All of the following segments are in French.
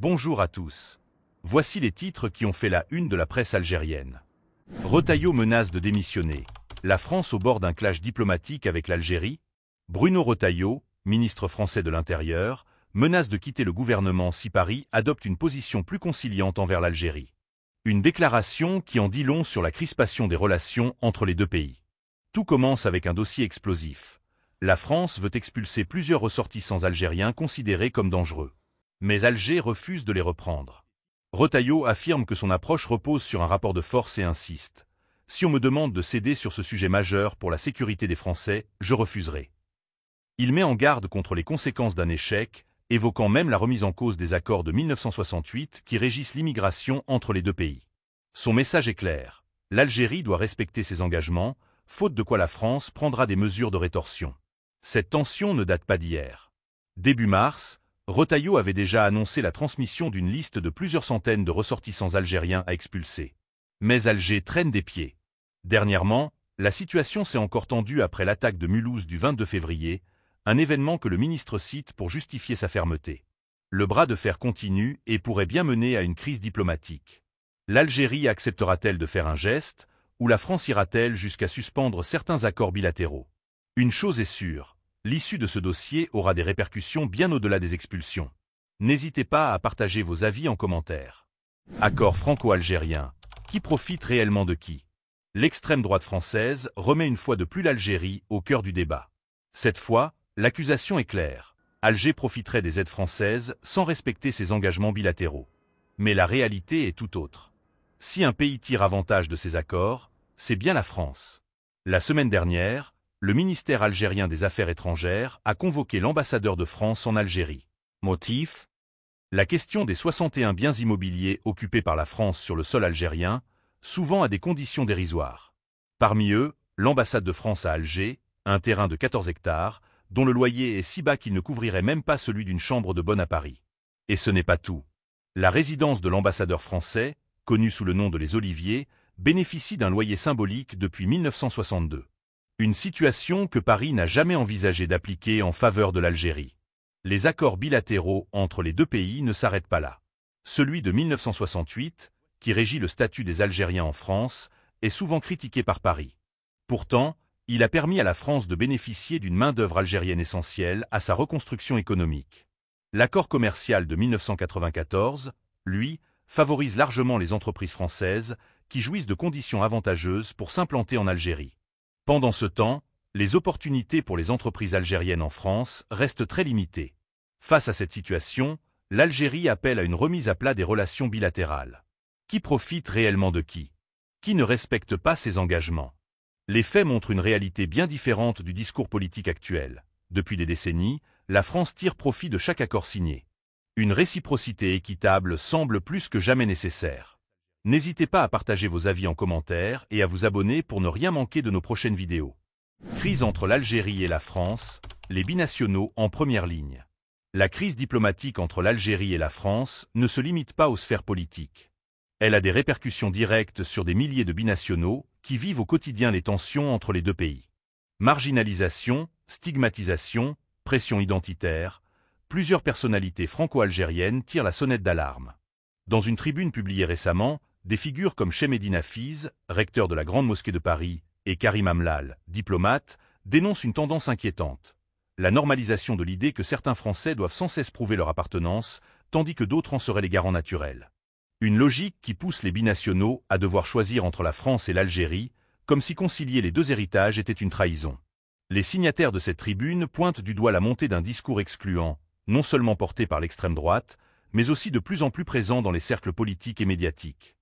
Bonjour à tous. Voici les titres qui ont fait la une de la presse algérienne. Retailleau menace de démissionner. La France au bord d'un clash diplomatique avec l'Algérie. Bruno Retailleau, ministre français de l'Intérieur, menace de quitter le gouvernement si Paris adopte une position plus conciliante envers l'Algérie. Une déclaration qui en dit long sur la crispation des relations entre les deux pays. Tout commence avec un dossier explosif. La France veut expulser plusieurs ressortissants algériens considérés comme dangereux. Mais Alger refuse de les reprendre. Retailleau affirme que son approche repose sur un rapport de force et insiste. Si on me demande de céder sur ce sujet majeur pour la sécurité des Français, je refuserai. Il met en garde contre les conséquences d'un échec, évoquant même la remise en cause des accords de 1968 qui régissent l'immigration entre les deux pays. Son message est clair. L'Algérie doit respecter ses engagements, faute de quoi la France prendra des mesures de rétorsion. Cette tension ne date pas d'hier. Début mars, Retailleau avait déjà annoncé la transmission d'une liste de plusieurs centaines de ressortissants algériens à expulser. Mais Alger traîne des pieds. Dernièrement, la situation s'est encore tendue après l'attaque de Mulhouse du 22 février, un événement que le ministre cite pour justifier sa fermeté. Le bras de fer continue et pourrait bien mener à une crise diplomatique. L'Algérie acceptera-t-elle de faire un geste, ou la France ira-t-elle jusqu'à suspendre certains accords bilatéraux? Une chose est sûre. L'issue de ce dossier aura des répercussions bien au-delà des expulsions. N'hésitez pas à partager vos avis en commentaire. Accord franco-algérien. Qui profite réellement de qui? L'extrême droite française remet une fois de plus l'Algérie au cœur du débat. Cette fois, l'accusation est claire. Alger profiterait des aides françaises sans respecter ses engagements bilatéraux. Mais la réalité est tout autre. Si un pays tire avantage de ces accords, c'est bien la France. La semaine dernière, le ministère algérien des Affaires étrangères a convoqué l'ambassadeur de France en Algérie. Motif? La question des 61 biens immobiliers occupés par la France sur le sol algérien, souvent à des conditions dérisoires. Parmi eux, l'ambassade de France à Alger, un terrain de 14 hectares, dont le loyer est si bas qu'il ne couvrirait même pas celui d'une chambre de bonne à Paris. Et ce n'est pas tout. La résidence de l'ambassadeur français, connue sous le nom de Les Oliviers, bénéficie d'un loyer symbolique depuis 1962. Une situation que Paris n'a jamais envisagé d'appliquer en faveur de l'Algérie. Les accords bilatéraux entre les deux pays ne s'arrêtent pas là. Celui de 1968, qui régit le statut des Algériens en France, est souvent critiqué par Paris. Pourtant, il a permis à la France de bénéficier d'une main-d'œuvre algérienne essentielle à sa reconstruction économique. L'accord commercial de 1994, lui, favorise largement les entreprises françaises qui jouissent de conditions avantageuses pour s'implanter en Algérie. Pendant ce temps, les opportunités pour les entreprises algériennes en France restent très limitées. Face à cette situation, l'Algérie appelle à une remise à plat des relations bilatérales. Qui profite réellement de qui? Qui ne respecte pas ses engagements? Les faits montrent une réalité bien différente du discours politique actuel. Depuis des décennies, la France tire profit de chaque accord signé. Une réciprocité équitable semble plus que jamais nécessaire. N'hésitez pas à partager vos avis en commentaire et à vous abonner pour ne rien manquer de nos prochaines vidéos. Crise entre l'Algérie et la France, les binationaux en première ligne. La crise diplomatique entre l'Algérie et la France ne se limite pas aux sphères politiques. Elle a des répercussions directes sur des milliers de binationaux qui vivent au quotidien les tensions entre les deux pays. Marginalisation, stigmatisation, pression identitaire, plusieurs personnalités franco-algériennes tirent la sonnette d'alarme. Dans une tribune publiée récemment, des figures comme Chemedine Hafiz, recteur de la Grande Mosquée de Paris, et Karim Amlal, diplomate, dénoncent une tendance inquiétante. La normalisation de l'idée que certains Français doivent sans cesse prouver leur appartenance, tandis que d'autres en seraient les garants naturels. Une logique qui pousse les binationaux à devoir choisir entre la France et l'Algérie, comme si concilier les deux héritages était une trahison. Les signataires de cette tribune pointent du doigt la montée d'un discours excluant, non seulement porté par l'extrême droite, mais aussi de plus en plus présent dans les cercles politiques et médiatiques.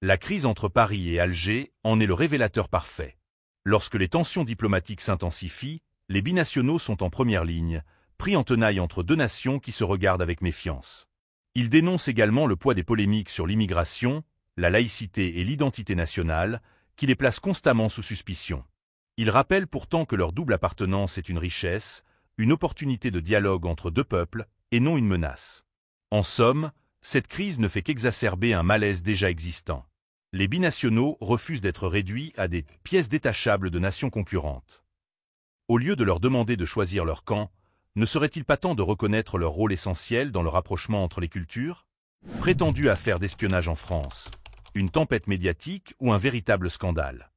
La crise entre Paris et Alger en est le révélateur parfait. Lorsque les tensions diplomatiques s'intensifient, les binationaux sont en première ligne, pris en tenaille entre deux nations qui se regardent avec méfiance. Ils dénoncent également le poids des polémiques sur l'immigration, la laïcité et l'identité nationale, qui les placent constamment sous suspicion. Ils rappellent pourtant que leur double appartenance est une richesse, une opportunité de dialogue entre deux peuples, et non une menace. En somme, cette crise ne fait qu'exacerber un malaise déjà existant. Les binationaux refusent d'être réduits à des pièces détachables de nations concurrentes. Au lieu de leur demander de choisir leur camp, ne serait-il pas temps de reconnaître leur rôle essentiel dans le rapprochement entre les cultures? Prétendue affaire d'espionnage en France. Une tempête médiatique ou un véritable scandale?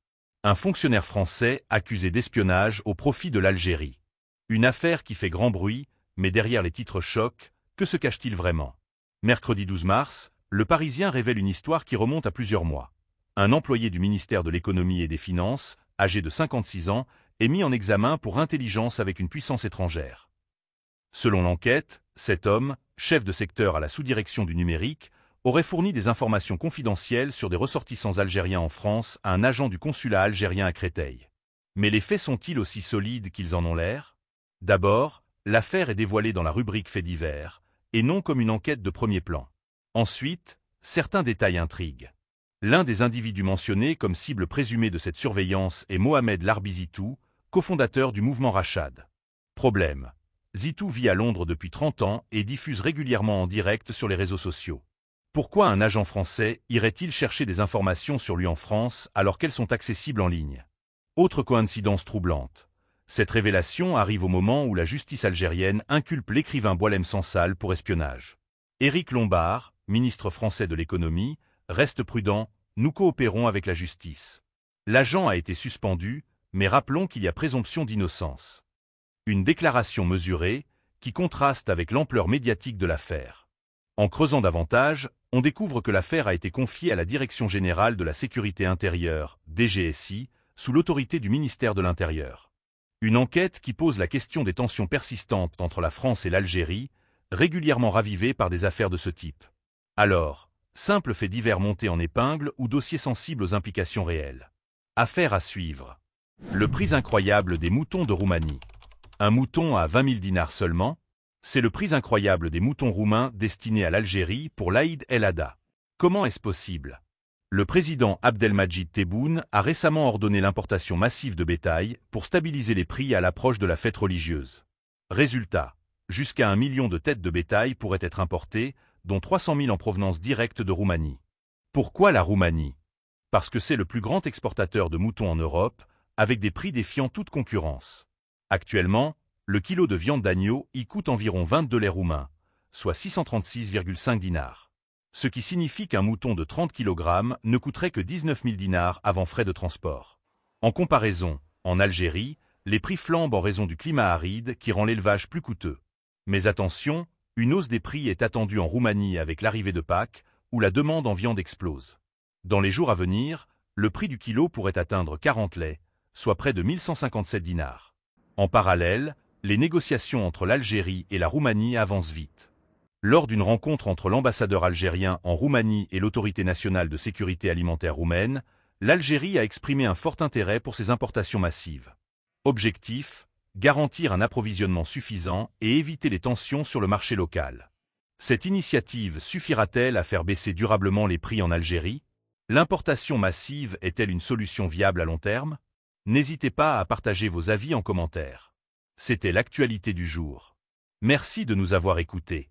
Un fonctionnaire français accusé d'espionnage au profit de l'Algérie. Une affaire qui fait grand bruit, mais derrière les titres chocs, que se cache-t-il vraiment? Mercredi 12 mars, Le Parisien révèle une histoire qui remonte à plusieurs mois. Un employé du ministère de l'Économie et des Finances, âgé de 56 ans, est mis en examen pour intelligence avec une puissance étrangère. Selon l'enquête, cet homme, chef de secteur à la sous-direction du numérique, aurait fourni des informations confidentielles sur des ressortissants algériens en France à un agent du consulat algérien à Créteil. Mais les faits sont-ils aussi solides qu'ils en ont l'air? D'abord, l'affaire est dévoilée dans la rubrique Faits divers, et non comme une enquête de premier plan. Ensuite, certains détails intriguent. L'un des individus mentionnés comme cible présumée de cette surveillance est Mohamed Larbi Zitou, cofondateur du mouvement Rachad. Problème. Zitou vit à Londres depuis 30 ans et diffuse régulièrement en direct sur les réseaux sociaux. Pourquoi un agent français irait-il chercher des informations sur lui en France alors qu'elles sont accessibles en ligne? Autre coïncidence troublante. Cette révélation arrive au moment où la justice algérienne inculpe l'écrivain Boualem Sansal pour espionnage. Éric Lombard, ministre français de l'économie, reste prudent, nous coopérons avec la justice. L'agent a été suspendu, mais rappelons qu'il y a présomption d'innocence. Une déclaration mesurée, qui contraste avec l'ampleur médiatique de l'affaire. En creusant davantage, on découvre que l'affaire a été confiée à la Direction générale de la sécurité intérieure, DGSI, sous l'autorité du ministère de l'Intérieur. Une enquête qui pose la question des tensions persistantes entre la France et l'Algérie, régulièrement ravivées par des affaires de ce type. Alors, simple fait divers monté en épingle ou dossier sensible aux implications réelles? Affaire à suivre. Le prix incroyable des moutons de Roumanie. Un mouton à 20 000 dinars seulement? C'est le prix incroyable des moutons roumains destinés à l'Algérie pour l'Aïd el-Adha. Comment est-ce possible? Le président Abdelmadjid Tebboune a récemment ordonné l'importation massive de bétail pour stabiliser les prix à l'approche de la fête religieuse. Résultat, jusqu'à 1 million de têtes de bétail pourraient être importées, dont 300 000 en provenance directe de Roumanie. Pourquoi la Roumanie? Parce que c'est le plus grand exportateur de moutons en Europe, avec des prix défiant toute concurrence. Actuellement, le kilo de viande d'agneau y coûte environ 22 lei roumains, soit 636,5 dinars. Ce qui signifie qu'un mouton de 30 kg ne coûterait que 19 000 dinars avant frais de transport. En comparaison, en Algérie, les prix flambent en raison du climat aride qui rend l'élevage plus coûteux. Mais attention, une hausse des prix est attendue en Roumanie avec l'arrivée de Pâques, où la demande en viande explose. Dans les jours à venir, le prix du kilo pourrait atteindre 40 lei, soit près de 1157 dinars. En parallèle, les négociations entre l'Algérie et la Roumanie avancent vite. Lors d'une rencontre entre l'ambassadeur algérien en Roumanie et l'autorité nationale de sécurité alimentaire roumaine, l'Algérie a exprimé un fort intérêt pour ces importations massives. Objectif, garantir un approvisionnement suffisant et éviter les tensions sur le marché local. Cette initiative suffira-t-elle à faire baisser durablement les prix en Algérie? L'importation massive est-elle une solution viable à long terme? N'hésitez pas à partager vos avis en commentaire. C'était l'actualité du jour. Merci de nous avoir écoutés.